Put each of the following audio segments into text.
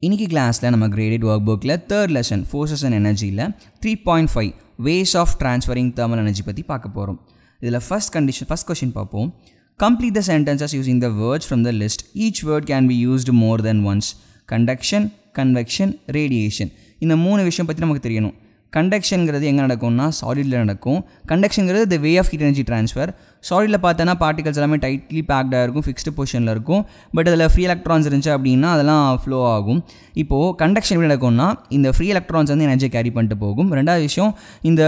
இன்னைக்கு கிளாஸில் நம்ம கிரேடட் ஒர்க் புக்கில் தேர்ட் லெசன் ஃபோர்ஸஸ் அண்ட் எனர்ஜியில் 3.5 ways of transferring thermal energy பற்றி பார்க்க போகிறோம். இதில் ஃபர்ஸ்ட் கொஷின் பார்ப்போம். Complete the sentences using the words from the list. Each word can be used more than once. Conduction, convection, radiation. இந்த மூணு விஷயம் பற்றி நமக்கு தெரியணும். கண்டக்ஷன்ங்கிறது எங்கே நடக்கும்னா சாலிடில் நடக்கும். கண்டக்ஷன்ங்கிறது the way of heat energy transfer. சாலிடில் பார்த்தோன்னா பார்ட்டிகல்ஸ் எல்லாமே டைட்லி பேக்டாக இருக்கும், ஃபிக்ஸ்டு பொசிஷனில் இருக்கும். பட் அதில் ஃப்ரீ எலக்ட்ரான்ஸ் இருந்துச்சு அப்படின்னா அதெல்லாம் ஃப்ளோ ஆகும். இப்போது கண்டக்ஷன் எப்படி நடக்கும்னா இந்த ஃப்ரீ எலக்ட்ரான்ஸ் வந்து எனர்ஜியை கேரி பண்ணிட்டு போகும். ரெண்டாவது விஷயம், இந்த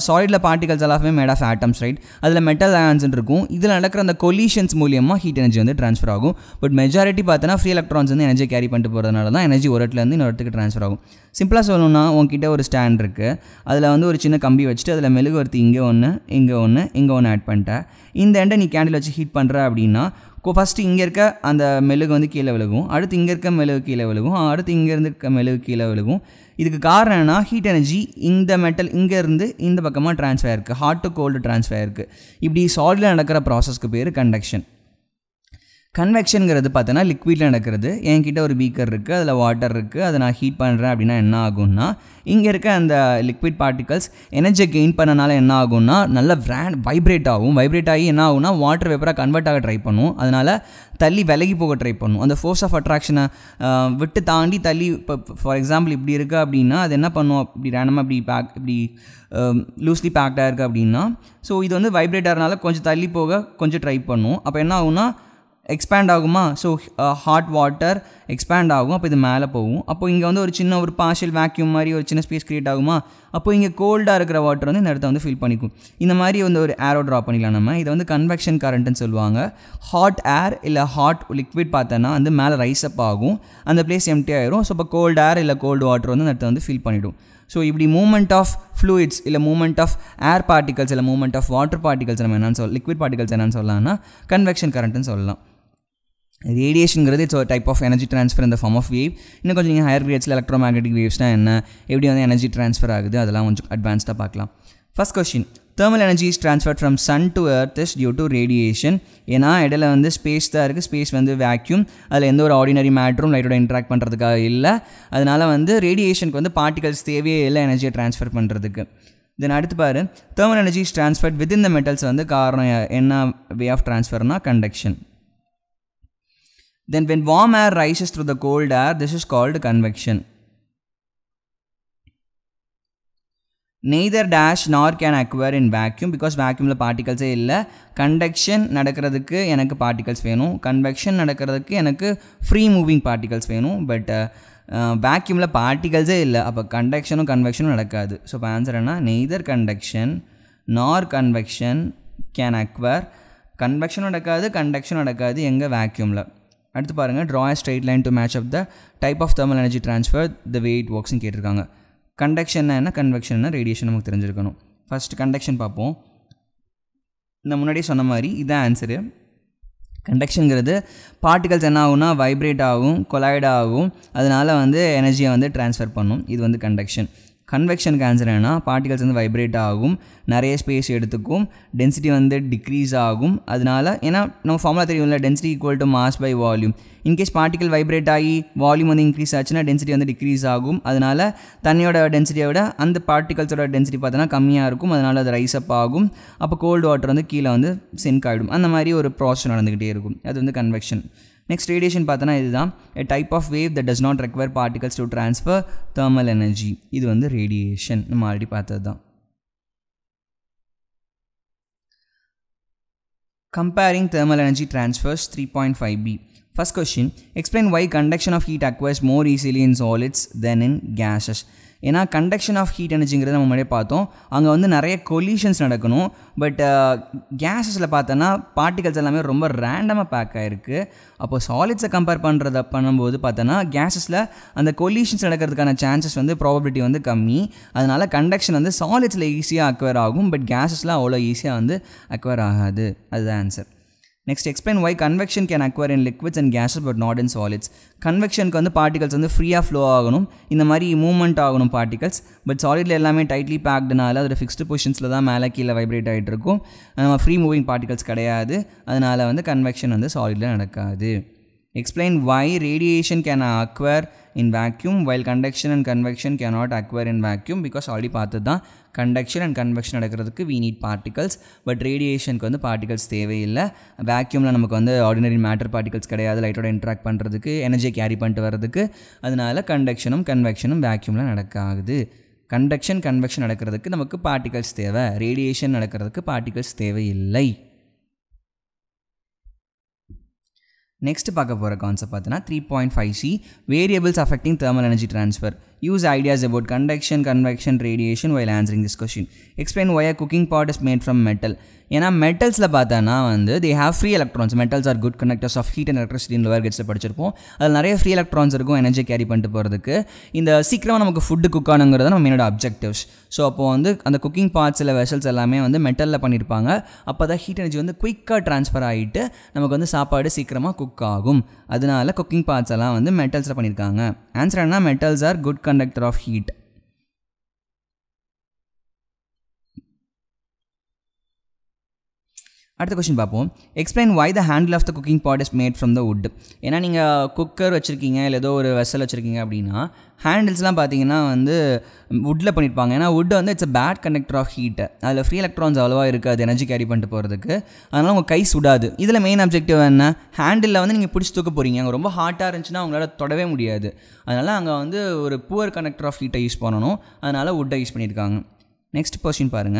சாலிடில் பார்ட்டிகல்ஸ் எல்லாமே மேட் ஆஃப் ஆட்டம்ஸ், ரைட்? அதில் மெட்டல் அயான்ஸ் இருக்கும். இதில் நடக்கிற அந்த கொலிஷன்ஸ் மூலியமாக ஹீட் எனர்ஜி வந்து ட்ரான்ஸ்ஃபர் ஆகும். பட் மெஜாரிட்டி பார்த்தோன்னா ஃப்ரீ எலக்ட்ரான்ஸ் வந்து எனர்ஜி கேரி பண்ணிட்டு போகிறதுனால தான் எனர்ஜி ஒரு இடத்துலேருந்து இன்னொரு இடத்துக்கு ட்ரான்ஸ்ஃபர் ஆகும். சிம்பிளாக சொல்லணும்னா உங்ககிட்ட ஒரு ஸ்டாண்ட் இருக்குது, அதில் வந்து ஒரு சின்ன கம்பி வச்சுட்டு அதில் மெழுகுவர்த்தி இங்கே ஒன்று இங்கே ஒன்று ஆட் பண்ணிட்டேன். இந்த எண்டை நீ கேண்டில் வச்சு ஹீட் பண்ணுற அப்படின்னா ஃபஸ்ட்டு இங்கே இருக்க அந்த மெழுகு வந்து கீழே விழுகும், அடுத்து இங்கே இருக்க மெழுகு கீழே விழுகும், அடுத்து இங்கேருந்து இருக்க மெழுகு கீழே விழுகும். இதுக்கு காரணம் என்னன்னா ஹீட் எனர்ஜி இந்த மெட்டல் இங்கேருந்து இந்த பக்கமாக ட்ரான்ஸ்ஃபர் ஆயிருக்கு, ஹாட் டு கோல்டு ட்ரான்ஸ்ஃபர் ஆயிருக்கு. இப்படி சாலிடில் நடக்கிற ப்ராசஸ்க்கு பேர் கண்டக்ஷன். கன்வெக்ஷனுங்கிறது பார்த்தோன்னா லிக்விடில் நடக்கிறது. என்கிட்ட ஒரு பீக்கர் இருக்குது, அதில் வாட்டர் இருக்குது, அதை நான் ஹீட் பண்ணுறேன் அப்படின்னா என்ன ஆகும்னா இங்கே இருக்க அந்த லிக்விட் பார்ட்டிகல்ஸ் எனர்ஜியை கெயின் பண்ணனால என்ன ஆகும்னா நல்லா வைப்ரேட் ஆகும். வைப்ரேட் ஆகி என்ன ஆகும்னா வாட்டர் வேப்பராக கன்வெர்ட் ஆக ட்ரை பண்ணும். அதனால் தள்ளி விலகி போக ட்ரை பண்ணும். அந்த ஃபோர்ஸ் ஆஃப் அட்ராக்ஷனை விட்டு தாண்டி தள்ளி, இப்போ ஃபார் எக்ஸாம்பிள் இப்படி இருக்குது அப்படின்னா அது என்ன பண்ணும், இப்படி ரேண்டமாக இப்படி லூஸ்லி பேக்டாக இருக்குது அப்படின்னா ஸோ இது வந்து வைப்ரேட் ஆகிறனால கொஞ்சம் தள்ளி போக கொஞ்சம் ட்ரை பண்ணும். அப்போ என்ன ஆகும்னா எக்ஸ்பேண்ட் ஆகுமா? ஸோ ஹாட் வாட்டர் எக்ஸ்பேண்ட் ஆகும், அப்போ இது மேலே போகும். அப்போ இங்கே வந்து ஒரு பார்ஷியல் வேக்யூம் மாதிரி ஒரு சின்ன ஸ்பேஸ் க்ரியேட் ஆகுமா? அப்போ இங்கே கோல்டாக இருக்கிற வாட்டர் வந்து இந்த இடத்த வந்து ஃபில் பண்ணிக்கும். இந்த மாதிரி வந்து ஒரு ஏரோ ட்ரா பண்ணிக்கலாம் நம்ம. இதை வந்து கன்வெக்ஷன் கரண்ட்டுன்னு சொல்லுவாங்க. ஹாட் ஏர் இல்லை ஹாட் லிக்விட் பார்த்தோன்னா வந்து மேலே ரைஸ் அப் ஆகும், அந்த பிளேஸ் எம்டி ஆயிரும். ஸோ இப்போ கோல்டு ஏர் இல்லை கோல்டு வாட்டர் வந்து இந்த இடத்த வந்து ஃபில் பண்ணிவிடும். ஸோ இப்படி மூவ்மெண்ட் ஆஃப் ஃப்ளூயிட்ஸ் இல்லை மூவ்மெண்ட் ஆஃப் ஏர் பார்ட்டிகல்ஸ் இல்லை மூவ்மெண்ட் ஆஃப் வாட்டர் பார்ட்டிகல்ஸ் நம்ம என்னென்னு லிக்விட் பார்ட்டிகல்ஸ் என்னென்னு சொல்லலாம்னா கன்வெக்ஷன் கரண்ட்டுன்னு சொல்லலாம். ரேடியேஷனுங்கிறது இட்ஸ் ஒரு டைப் ஆஃப் எனர்ஜி ட்ரான்ஸ்ஃபர் இந்த ஃபார்ம் ஆஃப் வேவ். இன்னும் கொஞ்சம் நீங்கள் ஹையர் கிரேட்ஸில் எலக்ட்ரோமேக்னெட்டிக் வேவ்ஸ்னால் என்ன, எப்படி வந்து எனர்ஜி ட்ரான்ஸ்ஃபர் ஆகுது, அதெல்லாம் கொஞ்சம் அட்வான்ஸ்டாக பார்க்கலாம். First question, thermal energy is transfer from sun to earth is due to radiation. ஏன்னா இடையில வந்து ஸ்பேஸ் தான் இருக்குது, ஸ்பேஸ் வந்து வேக்யூம், அதில் எந்த ஒரு ஆர்டினரி மேட்டரும் லைட்டோட இன்ட்ராக்ட் பண்ணுறதுக்காக இல்லை. அதனால் வந்து ரேடியேஷனுக்கு வந்து பார்ட்டிகல்ஸ் தேவையே இல்லை எனர்ஜியை ட்ரான்ஸ்ஃபர் பண்ணுறதுக்கு. தென் அடுத்து பாரு, thermal energy is transferred within the metals வந்து காரணம் என்ன வே ஆஃப் ட்ரான்ஸ்ஃபர்னா conduction. Then when warm air rises through the cold air, this is called convection. Neither dash nor can occur in vacuum because vacuumல particles இல்லை. conduction நடக்கிறதுக்கு எனக்கு particles வேணும், convection நடக்கிறதுக்கு எனக்கு free moving particles வேணும். But vacuumல particles இல்லை, அப்போ கண்டக்ஷனும் கன்வெக்ஷனும் நடக்காது. ஸோ இப்போ ஆன்சர் என்ன, neither conduction nor convection can occur. கன்வெக்ஷனும் நடக்காது, கண்டக்ஷனும் நடக்காது எங்கே, வேக்யூமில். அடுத்து பாருங்கள், draw a straight line to match up the type of thermal energy transfer the way it works கேட்டிருக்காங்க. கண்டக்ஷன் என்ன, கன்வெக்ஷன் என்ன, ரேடியேஷன் நமக்கு தெரிஞ்சிருக்கணும். ஃபஸ்ட்டு கண்டக்ஷன் பார்ப்போம். இந்த முன்னாடியே சொன்ன மாதிரி இதான் ஆன்சரு. கண்டக்ஷனுங்கிறது பார்ட்டிகல்ஸ் என்ன ஆகும்னா வைப்ரேட் ஆகும், கொலைட் ஆகும், அதனால் வந்து எனர்ஜியை வந்து ட்ரான்ஸ்ஃபர் பண்ணும். இது வந்து கண்டக்ஷன். கன்வெக்ஷனுக்கு ஆன்சர் என்னன்னா பார்ட்டிகல்ஸ் வந்து வைப்ரேட் ஆகும், நிறைய ஸ்பேஸ் எடுத்துக்கும், டென்சிட்டி வந்து டிக்ரீஸ் ஆகும். அதனால ஏன்னா நம்ம ஃபார்முலா தெரியும்ல, density equal to mass by volume. In case particle vibrate ஆகி வால்யூம் வந்து இன்க்ரீஸ் ஆச்சுன்னா டென்சிட்டி வந்து டிக்ரீஸ் ஆகும். அதனால் தண்ணியோட டென்சிட்டியை விட அந்த பார்ட்டிகல்ஸோட டென்சிட்டி பார்த்தோன்னா கம்மியாக இருக்கும், அதனால் அது ரைஸ் அப் ஆகும். அப்போ கோல்டு வாட்டர் வந்து கீழே வந்து சிங்க் ஆகிடும். அந்த மாதிரி ஒரு ப்ராசஸ் நடந்துக்கிட்டே இருக்கும். அது வந்து கன்வெக்ஷன். நெக்ஸ்ட் ரேடியேஷன் பார்த்தோன்னா இதுதான், a type of wave that does not require particles to transfer thermal energy. இது வந்து ரேடியேஷன், நம்ம ஆல்ரெடி பார்த்தது தான். Comparing thermal energy transfers 3.5b. First question, explain why conduction of heat occurs more easily in solids than in gases. ஏன்னா conduction of heat எனர்ஜிங்கிறத நம்ம முன்னாடியே பார்த்தோம், அங்கே வந்து நிறைய கொலிஷன்ஸ் நடக்கணும். பட் கேஸஸில் பார்த்தோன்னா பார்ட்டிகல்ஸ் எல்லாமே ரொம்ப ரேண்டமாக பேக் ஆகிருக்கு. அப்போ சாலிட்ஸை கம்பேர் பண்ணும்போது பார்த்தோன்னா கேஸஸில் அந்த கொலிஷன்ஸ் நடக்கிறதுக்கான சான்சஸ் வந்து ப்ராபபிலிட்டி வந்து கம்மி. அதனால் கண்டக்ஷன் வந்து சாலிட்ஸில் ஈஸியாக அக்வயர் ஆகும், பட் கேஸஸில் அவ்வளோ ஈஸியாக வந்து அக்வயர் ஆகாது. அதுதான் answer. Next, explain why convection can occur in liquids and gases but not in solids. கன்வெக்ஷனுக்கு வந்து பார்ட்டிகல்ஸ் வந்து ஃப்ரீயாக ஃப்ளோ ஆகணும், இந்த மாதிரி மூவ்மெண்ட் ஆகணும் பார்ட்டிகல்ஸ். பட் சாலிடில் எல்லாமே டைட்லி பேக்டுனால அதோட ஃபிக்ஸ்டு பொசிஷன்ஸில் தான் மேலே கீழே வைப்ரேட் ஆகிட்டு இருக்கும். நம்ம ஃப்ரீ மூவிங் பார்ட்டிகல்ஸ் கிடையாது, அதனால் வந்து கன்வெக்ஷன் வந்து சாலிடில் நடக்காது. Explain why radiation can occur in vacuum while conduction and convection cannot occur in vacuum because already பார்த்தது தான் conduction and convection நடக்கிறதுக்கு we need particles but radiationக்கு வந்து particles தேவையில்லை vacuumல நமக்கு வந்து ordinary matter particles கிடையாது லைட்டோட interact பண்ணுறதுக்கு எனர்ஜி கேரி பண்ணிட்டு வர்றதுக்கு அதனால கண்டக்ஷனும் கன்வெக்ஷனும் vacuumல நடக்காது conduction convection நடக்கிறதுக்கு நமக்கு particles தேவை radiation நடக்கிறதுக்கு particles தேவையில்லை Next பார்க்க போகிற கான்செப்ட் பார்த்தீங்கன்னா 3.5c variables affecting thermal energy transfer. Use ideas about conduction, convection, radiation while answering this question. Explain why a cooking pot is made from metal. ஏன்னா மெட்டல்ஸில் பார்த்தோன்னா வந்து they have free electrons. Metals are good conductors of heat and electricity in lower grades படிச்சிருப்போம் அதில் நிறைய free electrons இருக்கும் energy carry பண்ணிட்டு போகிறதுக்கு இந்த சீக்கிரமாக நமக்கு ஃபுட்டு குக் ஆனுங்கிறது நம்ம என்னோட அப்ஜெக்டிவ்ஸ் ஸோ அப்போது வந்து அந்த குக்கிங் பார்ட்ஸில் வெசல்ஸ் எல்லாமே வந்து மெட்டலில் பண்ணியிருப்பாங்க அப்போ தான் ஹீட் எனர்ஜி வந்து குயிக்காக ட்ரான்ஸ்ஃபர் ஆகிட்டு நமக்கு வந்து சாப்பாடு சீக்கிரமாக குக் ஆகும் அதனால குக்கிங் பார்ட்ஸ் எல்லாம் வந்து மெட்டல்ஸில் பண்ணியிருக்காங்க ஆன்சர் என்ன metals are good conductor of heat அடுத்த கொஸ்டின் பார்ப்போம் explain why the handle of the cooking pot is made from the wood ஏன்னா நீங்கள் குக்கர் வச்சுருக்கீங்க இல்லை ஏதோ ஒரு வெசல் வச்சுருக்கீங்க அப்படின்னா ஹேண்டில்ஸ்லாம் பார்த்தீங்கன்னா வந்து வுட்டில் பண்ணியிருப்பாங்க ஏன்னா வுட் வந்து it's a bad conductor of heat அதில் ஃப்ரீ எலக்ட்ரான்ஸ் அவ்வளோவா இருக்காது எனர்ஜி கேரி பண்ணிட்டு போகிறதுக்கு அதனால் உங்கள் கை சுடாது இதில் மெயின் அப்ஜெக்டிவ் என்ன ஹேண்டிலில் வந்து நீங்கள் பிடிச்சி தூக்க போகிறீங்க அங்கே ரொம்ப ஹாட்டாக இருந்துச்சுன்னா அவங்களால தொடவே முடியாது அதனால் அங்கே வந்து ஒரு புவர் கண்டக்டர் ஆஃப் ஹீட்டை யூஸ் பண்ணணும் அதனால் வுட்டை யூஸ் பண்ணியிருக்காங்க Next question பாருங்க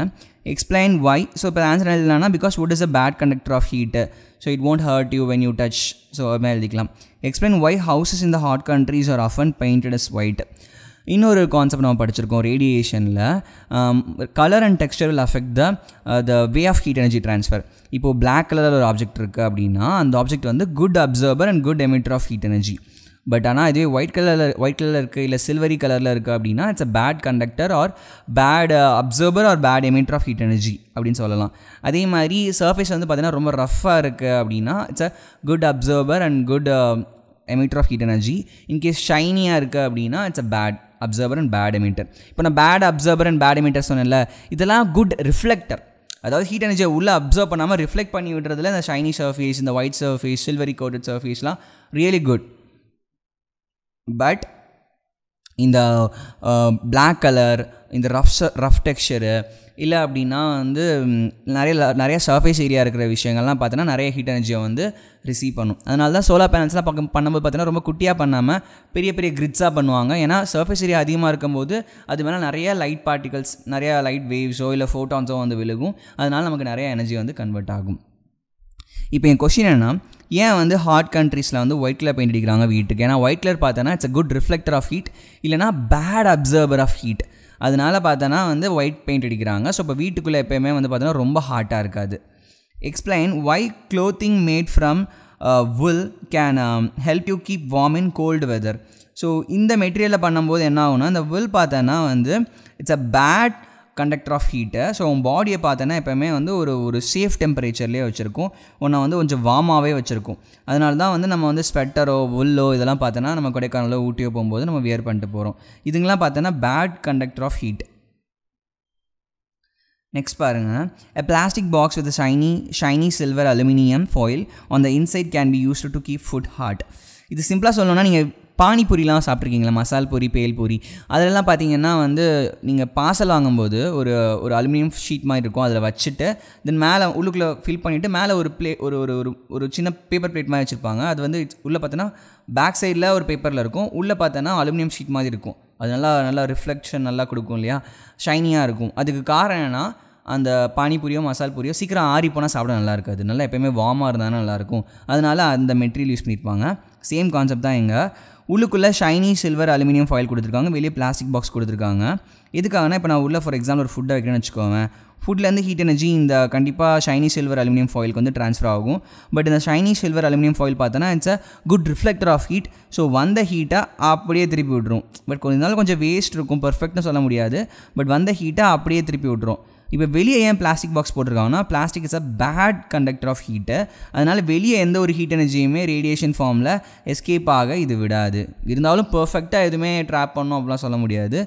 explain why so இப்போ answer எழுதலாம்னா because wood is a bad conductor of heat so it won't hurt you when you touch so அது எழுதிக்கலாம் explain why houses in the hot countries are often painted as white இன்னொரு concept நம்ம படிச்சிருக்கோம் ரேடியேஷனில் colour and texture will affect the way of heat energy transfer இப்போது black கலரில் ஒரு object இருக்குது அப்படின்னா அந்த ஆப்ஜெக்ட் வந்து good absorber and good emitter of heat energy but ஆனால் இதுவே ஒயிட் கலரில் இருக்குது இல்லை சில்வரி கலரில் இருக்குது அப்படின்னா it's a bad conductor or bad absorber or bad emitter of heat energy அப்படின்னு சொல்லலாம் அதே மாதிரி சர்ஃபேஸ் வந்து பார்த்திங்கன்னா ரொம்ப ரஃப்பாக இருக்குது அப்படின்னா it's a good absorber and good emitter of heat energy in case ஷைனியாக இருக்குது அப்படின்னா it's a bad absorber and bad emitter இப்போ நான் bad absorber and bad emitter சொன்னேன்ல இதெல்லாம் குட் ரிஃப்ளெக்டர் அதாவது ஹீட் எனர்ஜியை உள்ளே அப்சர்வ் பண்ணாமல் ரிஃப்ளெக்ட் பண்ணி விடுறதுல இந்த ஷைனி சர்ஃபேஸ் இந்த ஒயிட் சர்ஃபேஸ் சில்வரி கோட்டட் சர்ஃபேஸ்லாம் ரியலி குட் பட் இந்த பிளாக் கலர் இந்த ரஃப் டெக்ஸ்சரு இல்லை அப்படின்னா வந்து நிறைய சர்ஃபேஸ் ஏரியா இருக்கிற விஷயங்கள்லாம் பார்த்தோன்னா நிறைய ஹீட் எனர்ஜியை வந்து ரிசீவ் பண்ணும் அதனால தான் சோலார் பேனல்ஸ்லாம் பண்ணும்போது பார்த்தீங்கன்னா ரொம்ப குட்டியாக பண்ணாமல் பெரிய பெரிய கிரிட்ஸாக பண்ணுவாங்க ஏன்னா சர்ஃபேஸ் ஏரியா அதிகமாக இருக்கும்போது அது மேலே நிறைய லைட் பார்ட்டிகல்ஸ் நிறையா லைட் வேவ்ஸோ இல்லை ஃபோட்டான்ஸோ வந்து விழுகும் அதனால் நமக்கு நிறைய எனர்ஜி வந்து கன்வெர்ட் ஆகும் இப்போ என் கொஸ்டின் என்னென்னா ஏன் வந்து ஹாட் கண்ட்ரீஸில் வந்து ஒயிட் கலர் பெயிண்ட் அடிக்கிறாங்க வீட்டுக்கு ஏன்னா ஒயிட் கலர் பார்த்தோன்னா it's a good reflector of heat இல்லைனா பேட் அப்சர்வர் ஆஃப் ஹீட் அதனால பார்த்தோன்னா வந்து ஒயிட் பெயிண்ட் அடிக்கிறாங்க ஸோ இப்போ வீட்டுக்குள்ளே எப்போயுமே வந்து பார்த்தோன்னா ரொம்ப ஹாட்டாக இருக்காது explain why clothing made from wool can help you keep warm in cold weather so இந்த மெட்டீரியலில் பண்ணும்போது என்ன ஆகுனா இந்த வுல் பார்த்தோன்னா வந்து it's a bad conductor of ஹீட்டை ஸோ உன் பாடியை பார்த்தோன்னா எப்போவுமே வந்து ஒரு சேஃப் டெம்பரேச்சர்லேயே வச்சுருக்கும் உன்னை வந்து கொஞ்சம் வார்மாகவே வச்சுருக்கும் அதனால தான் வந்து நம்ம வந்து ஸ்வெட்டரோ உள்ளோ இதெல்லாம் பார்த்தோன்னா நம்ம கொடைக்கானலோ ஊட்டியோ போகும்போது நம்ம வியர் பண்ணிட்டு போகிறோம் இதுங்கெல்லாம் பார்த்தோன்னா bad conductor of heat next பாருங்கள் a plastic box with a shiny silver aluminum foil on the inside can be used to keep food hot இது சிம்பிளாக சொல்லணும்னா நீங்கள் பானிபூரிலாம் சாப்பிட்ருக்கீங்களா மசால் பூரி பேல் பூரி அதிலெல்லாம் பார்த்தீங்கன்னா வந்து நீங்கள் பார்சல் வாங்கும்போது ஒரு அலுமினியம் ஷீட் மாதிரி இருக்கும் அதில் வச்சுட்டு தென் மேலே உள்ளுக்குள்ளே ஃபில் பண்ணிவிட்டு மேலே ஒரு ஒரு சின்ன பேப்பர் பிளேட் மாதிரி வச்சுருப்பாங்க அது வந்து உள்ளே பார்த்தோன்னா பேக் சைடில் ஒரு பேப்பரில் இருக்கும் உள்ளே பார்த்தோன்னா அலுமினியம் ஷீட் மாதிரி இருக்கும் அது நல்லா ரிஃப்ளெக்ஷன் நல்லா கொடுக்கும் இல்லையா ஷைனியாக இருக்கும் அதுக்கு காரணம் என்னென்னா அந்த பானிபூரியோ மசால் பூரியோ சீக்கிரம் ஆறி போனால் சாப்பிட நல்லா இருக்காது நல்லா எப்போயுமே வார்மாக இருந்தாலும் நல்லாயிருக்கும் அதனால் அந்த மெட்டீரியல் யூஸ் பண்ணியிருப்பாங்க சேம் கான்செப்ட் தான் எங்கள் உள்ளுக்குள்ளே ஷைனி சில்வர் அலுமினியம் ஃபாயில் கொடுத்துருக்காங்க வெளியே பிளாஸ்டிக் பாக்ஸ் கொடுத்துருக்காங்க எதுக்காகனா இப்போ நான் உள்ளே ஃபார் எக்ஸாம்பிள் ஒரு ஃபுட்டை வைக்கிறேன்னு வச்சுக்கோங்க ஃபுட்லேருந்து ஹீட் எனர்ஜி இந்த கண்டிப்பாக ஷைனி சில்வர் அலுமினியம் ஃபாயிலுக்கு வந்து ட்ரான்ஸ்ஃபர் ஆகும் பட் இந்த ஷைனி சில்வர் அலுமினியம் ஃபாயில் பார்த்தோன்னா it's a good reflector of heat so வந்த ஹீட்டை அப்படியே திருப்பி விட்ரும் பட் கொஞ்ச நாள் கொஞ்சம் வேஸ்ட் இருக்கும் பர்ஃபெக்ட்னு சொல்ல முடியாது பட் வந்த ஹீட்டை அப்படியே திருப்பி விட்ரும் இப்போ வெளியே ஏன் பிளாஸ்டிக் பாக்ஸ் போட்டிருக்காங்கன்னா plastic is a bad conductor of heat அதனால் வெளியே எந்த ஒரு ஹீட் எனர்ஜியுமே ரேடியேஷன் ஃபார்மில் எஸ்கேப் ஆக இது விடாது இருந்தாலும் பர்ஃபெக்டாக எதுவுமே ட்ராப் பண்ணோம் அப்படிலாம் சொல்ல முடியாது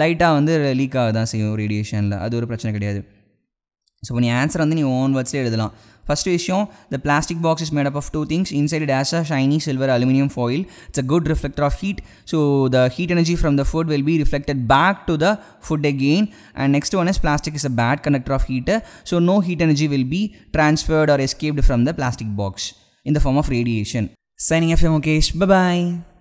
லைட்டாக வந்து லீக் ஆக தான் செய்யும் ரேடியேஷனில் அது ஒரு பிரச்சனை கிடையாது ஸோ நீ ஆன்சர் வந்து நீ ஓன் வேர்ட்ஸ்லேயே எழுதலாம் First விஷயம், the plastic box is made up of two things. Inside it has a shiny silver aluminum foil. It's a good reflector of heat, so the heat energy from the food will be reflected back to the food again. And next one is plastic is a bad conductor of heat, so no heat energy will be transferred or escaped from the plastic box in the form of radiation. Signing off, Mukesh. Bye bye.